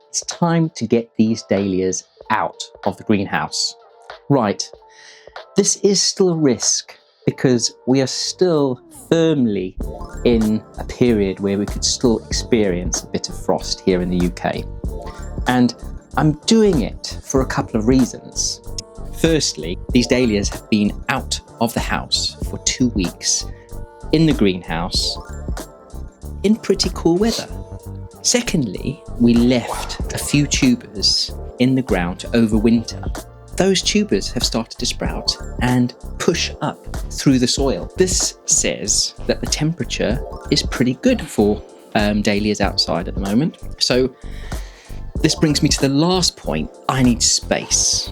It's time to get these dahlias out of the greenhouse. Right, this is still a risk because we are still firmly in a period where we could still experience a bit of frost here in the UK. And I'm doing it for a couple of reasons. Firstly, these dahlias have been out of the house for 2 weeks in the greenhouse in pretty cool weather. Secondly, we left a few tubers in the ground to overwinter. Those tubers have started to sprout and push up through the soil. This says that the temperature is pretty good for dahlias outside at the moment. So this brings me to the last point. I need space.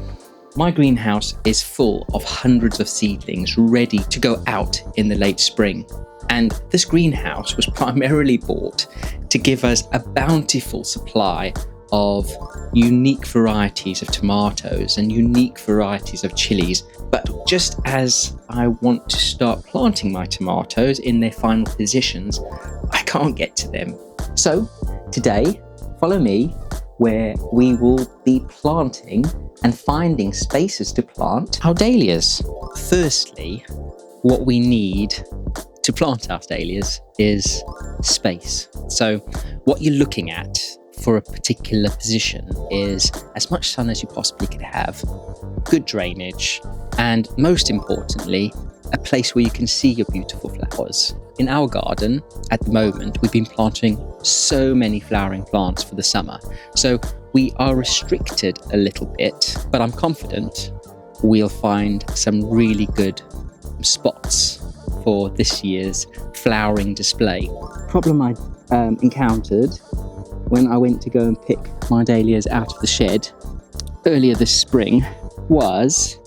My greenhouse is full of hundreds of seedlings ready to go out in the late spring. And this greenhouse was primarily bought to give us a bountiful supply of unique varieties of tomatoes and unique varieties of chilies. But just as I want to start planting my tomatoes in their final positions, I can't get to them. So today, follow me where we will be planting and finding spaces to plant our dahlias. Firstly, what we need to plant our dahlias is space. So what you're looking at for a particular position is as much sun as you possibly could have, good drainage, and most importantly, a place where you can see your beautiful flowers. In our garden, at the moment, we've been planting so many flowering plants for the summer. So we are restricted a little bit, but I'm confident we'll find some really good spots for this year's flowering display. Problem I encountered when I went to go and pick my dahlias out of the shed earlier this spring was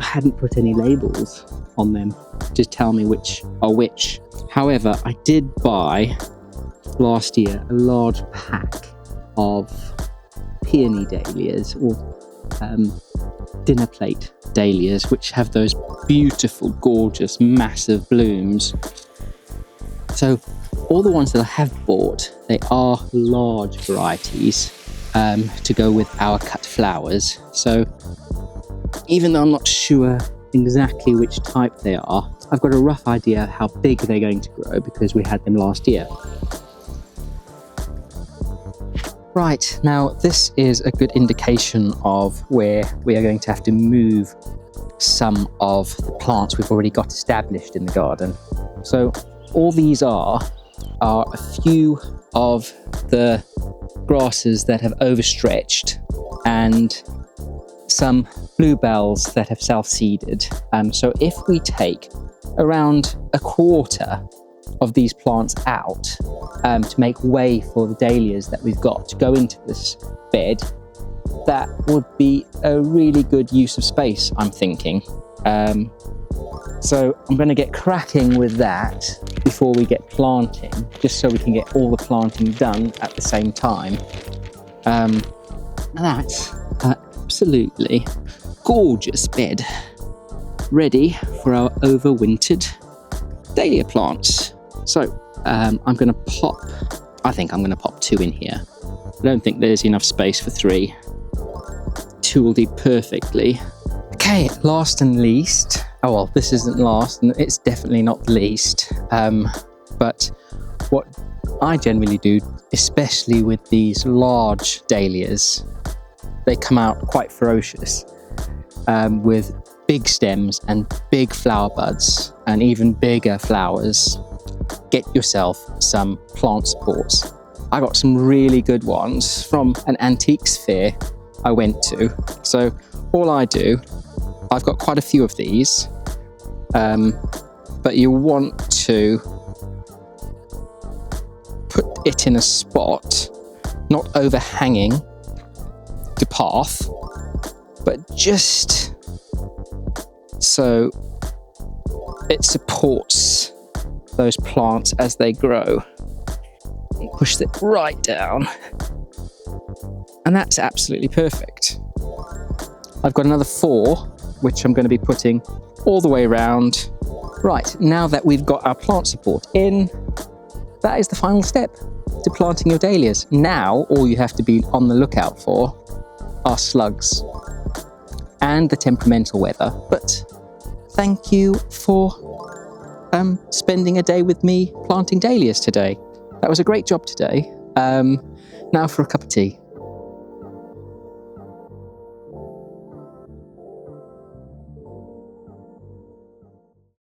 I hadn't put any labels on them to tell me which are which. However, I did buy last year a large pack of peony dahlias or dinner plate dahlias, which have those beautiful, gorgeous, massive blooms. So all the ones that I have bought, they are large varieties to go with our cut flowers. So even though I'm not sure exactly which type they are, I've got a rough idea how big they're going to grow because we had them last year. Right, now this is a good indication of where we are going to have to move some of the plants we've already got established in the garden. So all these are a few of the grasses that have overstretched and some bluebells that have self-seeded. So if we take around a quarter of these plants out to make way for the dahlias that we've got to go into this bed, that would be a really good use of space, I'm thinking. So I'm going to get cracking with that before we get planting, just so we can get all the planting done at the same time. And that's absolutely gorgeous bed, ready for our overwintered dahlia plants. So I'm going to pop, I think I'm going to pop 2 in here. I don't think there's enough space for 3. 2 will do perfectly. Okay, last and least, oh well, this isn't last and it's definitely not the least, but what I generally do, especially with these large dahlias, they come out quite ferocious with big stems and big flower buds and even bigger flowers. Get yourself some plant supports. I got some really good ones from an antiques fair I went to. So all I do, I've got quite a few of these, but you want to put it in a spot not overhanging the path, but just so it supports those plants as they grow. And push it right down, and that's absolutely perfect. I've got another 4 which I'm going to be putting all the way around Right, now that we've got our plant support in, that is the final step to planting your dahlias. Now, all you have to be on the lookout for are slugs and the temperamental weather. But thank you for spending a day with me planting dahlias today. That was a great job today. Now for a cup of tea.